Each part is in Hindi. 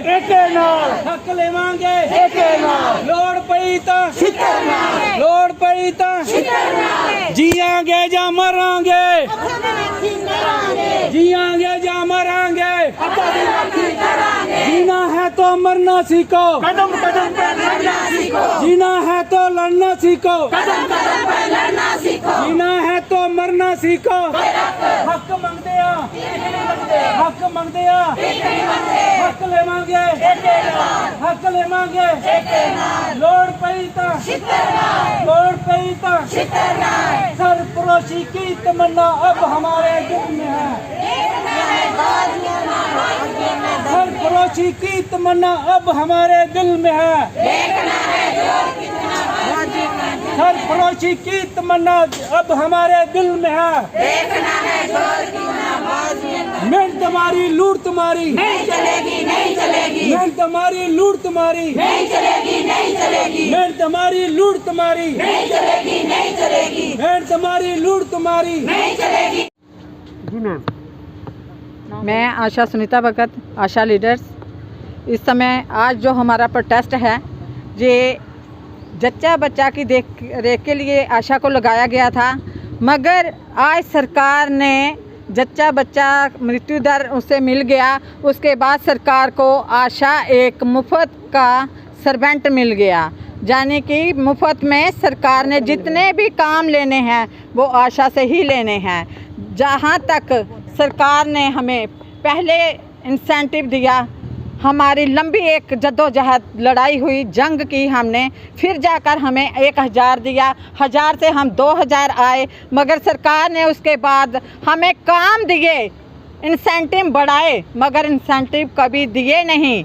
एके नाल हक लेवांगे एके नाल लोड़ पई तां छितर नाल लोड़ पई तां छितर नाल जियांगे जा मरांगे जियांगे जा मरांगे जीना है तो मरना सीखो कदम कदम पे लड़ना सीखो जीना है तो लड़ना सीखो कदम कदम पे लड़ना सीखो जीना है तो मरना सीखो हक मंगदे आ हक मंगदे आ हक लेवांगे हक लेवांगे लोड़ पई तां लोड़ पई तां सरफरोशी की तमन्ना अब हमारे दिल में है सरफरोशी की तमन्ना अब हमारे दिल में है सरफरोशी की तमन्ना अब हमारे दिल में है मेहनत तुम्हारी लूट तुम्हारी नहीं चलेगी नहीं चलेगी मेहनत तुम्हारी लूट तुम्हारी नहीं चलेगी नहीं चलेगी मेहनत तुम्हारी लूट तुम्हारी नहीं चलेगी नहीं चलेगी मेहनत तुम्हारी लूट तुम्हारी नहीं चलेगी। मैं आशा सुनीता भगत, आशा लीडर्स। इस समय आज जो हमारा प्रोटेस्ट है ये जच्चा बच्चा की देख रेख के लिए आशा को लगाया गया था, मगर आज सरकार ने जच्चा बच्चा मृत्यु दर उसे मिल गया। उसके बाद सरकार को आशा एक मुफ्त का सर्वेंट मिल गया, यानी कि मुफ्त में सरकार ने जितने भी काम लेने हैं वो आशा से ही लेने हैं। जहाँ तक सरकार ने हमें पहले इंसेंटिव दिया, हमारी लंबी एक जद्दोजहद लड़ाई हुई, जंग की हमने, फिर जाकर हमें 1000 दिया, 1000 से हम 2000 आए, मगर सरकार ने उसके बाद हमें काम दिए, इंसेंटिव बढ़ाए, मगर इंसेंटिव कभी दिए नहीं।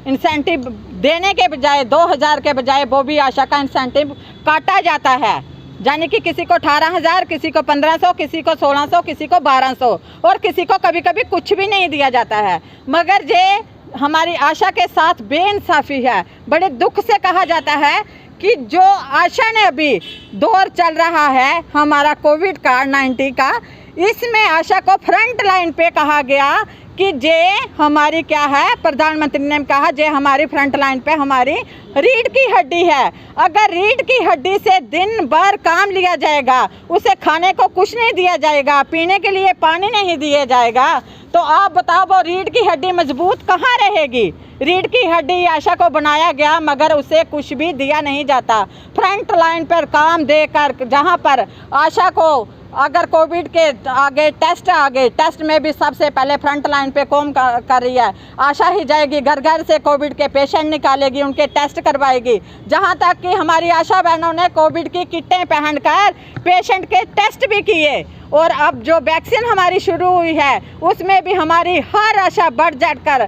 इंसेंटिव देने के बजाय 2000 के बजाय वो भी आशा का इंसेंटिव काटा जाता है, यानी कि किसी को 18,000, किसी को 1500, किसी को 1600, किसी को 1200 और किसी को कभी कभी कुछ भी नहीं दिया जाता है। मगर ये हमारी आशा के साथ बेइंसाफ़ी है। बड़े दुख से कहा जाता है कि जो आशा ने अभी दौर चल रहा है हमारा कोविड का 19 का, इसमें आशा को फ्रंट लाइन पे कहा गया कि जे हमारी क्या है, प्रधानमंत्री ने कहा जे हमारी फ्रंट लाइन पे हमारी रीढ़ की हड्डी है। अगर रीढ़ की हड्डी से दिन भर काम लिया जाएगा, उसे खाने को कुछ नहीं दिया जाएगा, पीने के लिए पानी नहीं दिया जाएगा, तो आप बताओ वो रीढ़ की हड्डी मजबूत कहाँ रहेगी। रीढ़ की हड्डी आशा को बनाया गया मगर उसे कुछ भी दिया नहीं जाता। फ्रंट लाइन पर काम देकर, जहाँ पर आशा को अगर कोविड के आगे टेस्ट आ गए, टेस्ट में भी सबसे पहले फ्रंट लाइन पे कौन कर रही है, आशा ही जाएगी, घर घर से कोविड के पेशेंट निकालेगी, उनके टेस्ट करवाएगी। जहां तक कि हमारी आशा बहनों ने कोविड की किटें पहनकर पेशेंट के टेस्ट भी किए, और अब जो वैक्सीन हमारी शुरू हुई है उसमें भी हमारी हर आशा बढ़ चढ़कर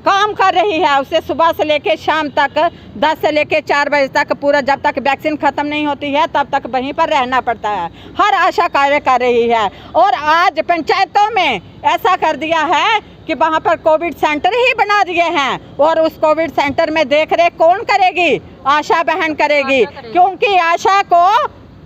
काम कर रही है। उसे सुबह से लेकर शाम तक 10 से लेकर 4 बजे तक पूरा, जब तक वैक्सीन ख़त्म नहीं होती है तब तक वहीं पर रहना पड़ता है। हर आशा कार्य कर रही है, और आज पंचायतों में ऐसा कर दिया है कि वहाँ पर कोविड सेंटर ही बना दिए हैं, और उस कोविड सेंटर में देख रेख कौन करेगी, आशा बहन करेगी, क्योंकि आशा को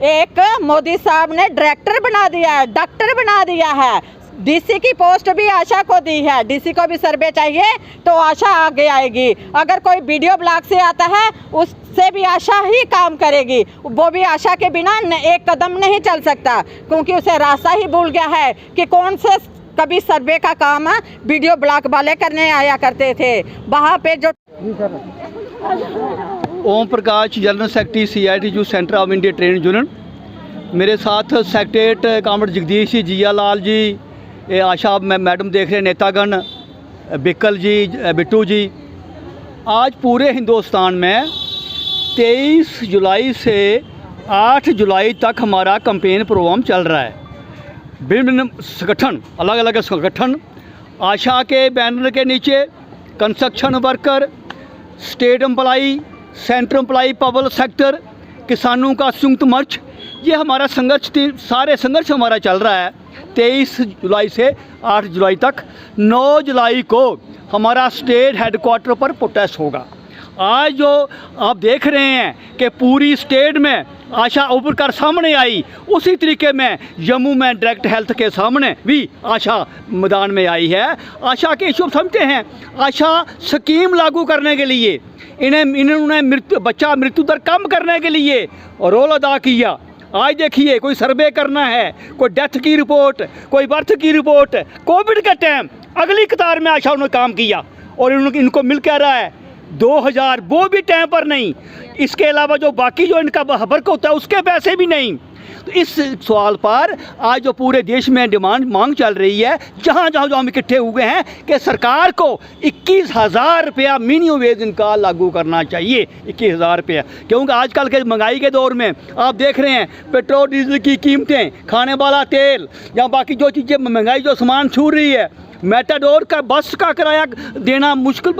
एक मोदी साहब ने डायरेक्टर बना दिया है, डॉक्टर बना दिया है। डीसी की पोस्ट भी आशा को दी है, डीसी को भी सर्वे चाहिए तो आशा आगे आएगी। अगर कोई वीडियो ब्लॉक से आता है उससे भी आशा ही काम करेगी, वो भी आशा के बिना एक कदम नहीं चल सकता, क्योंकि उसे रास्ता ही भूल गया है कि कौन से कभी सर्वे का काम वीडियो ब्लॉक वाले करने आया करते थे। वहाँ पे जो Om Prakash, general secretary CITU centre of India trade union, मेरे साथ सेक्रेटरीट कामरेड जगदीश जी, जिया लाल जी, ये आशा मैडम देख रहे, नेतागण, बिकल जी, बिट्टू जी। आज पूरे हिंदुस्तान में 23 जुलाई से 8 जुलाई तक हमारा कैंपेन प्रोग्राम चल रहा है। विभिन्न संगठन, अलग अलग संगठन आशा के बैनर के नीचे construction worker, state employee, central employee, public sector, किसानों का संयुक्त मोर्चा, ये हमारा संघर्ष, सारे संघर्ष हमारा चल रहा है 23 जुलाई से 8 जुलाई तक। 9 जुलाई को हमारा स्टेट हेडक्वार्टर पर प्रोटेस्ट होगा। आज जो आप देख रहे हैं कि पूरी स्टेट में आशा उभर कर सामने आई, उसी तरीके में जम्मू में डायरेक्ट हेल्थ के सामने भी आशा मैदान में आई है। आशा के इशू समझते हैं, आशा स्कीम लागू करने के लिए इन्होंने बच्चा मृत्यु दर कम करने के लिए रोल अदा किया। आज देखिए, कोई सर्वे करना है, कोई डेथ की रिपोर्ट, कोई बर्थ की रिपोर्ट, कोविड के टाइम अगली कतार में आशा उन्होंने काम किया और इनको मिल क्या रहा है 2000, वो भी टाइम पर नहीं। इसके अलावा जो बाकी जो इनका वर्क होता है उसके पैसे भी नहीं। तो इस सवाल पर आज जो पूरे देश में मांग चल रही है, जहाँ जहाँ जो हम इकट्ठे हुए हैं कि सरकार को 21,000 रुपया मिनिमम वेज इनका लागू करना चाहिए। 21,000 रुपया, क्योंकि आजकल के महंगाई के दौर में आप देख रहे हैं पेट्रोल डीजल की कीमतें, खाने वाला तेल या बाकी जो चीज़ें महंगाई जो सामान छू रही है, मेटाडोर का बस का किराया देना मुश्किल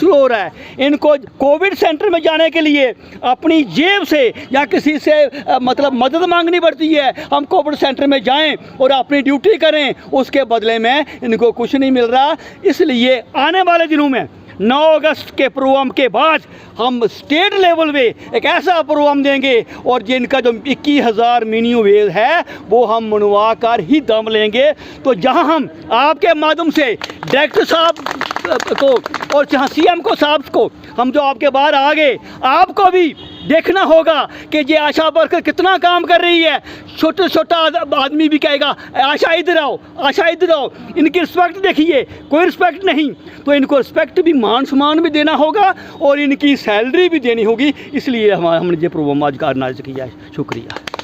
हो रहा है। इनको कोविड सेंटर में जाने के लिए अपनी जेब से या किसी से मतलब मदद मांगनी पड़ती है। हम कोविड सेंटर में जाएं और अपनी ड्यूटी करें, उसके बदले में इनको कुछ नहीं मिल रहा। इसलिए आने वाले दिनों में 9 अगस्त के प्रोग्राम के बाद हम स्टेट लेवल पे एक ऐसा प्रोग्राम देंगे और जिनका जो 21,000 मिनिमम वेज है वो हम मनवा कर ही दम लेंगे। तो जहां हम आपके माध्यम से डायरेक्टर साहब को और जहां सीएम को साहब को हम जो आपके बाहर आ गए, आपको भी देखना होगा कि ये आशा वर्कर कितना काम कर रही है। छोटा आदमी भी कहेगा आशा इधर आओ, आशा इधर आओ। इनकी रिस्पेक्ट देखिए, कोई रिस्पेक्ट नहीं। तो इनको रिस्पेक्ट भी, मान सम्मान भी देना होगा और इनकी सैलरी भी देनी होगी। इसलिए हमने ये प्रोग्राम आज का ऑर्गेनाइज किया है। शुक्रिया।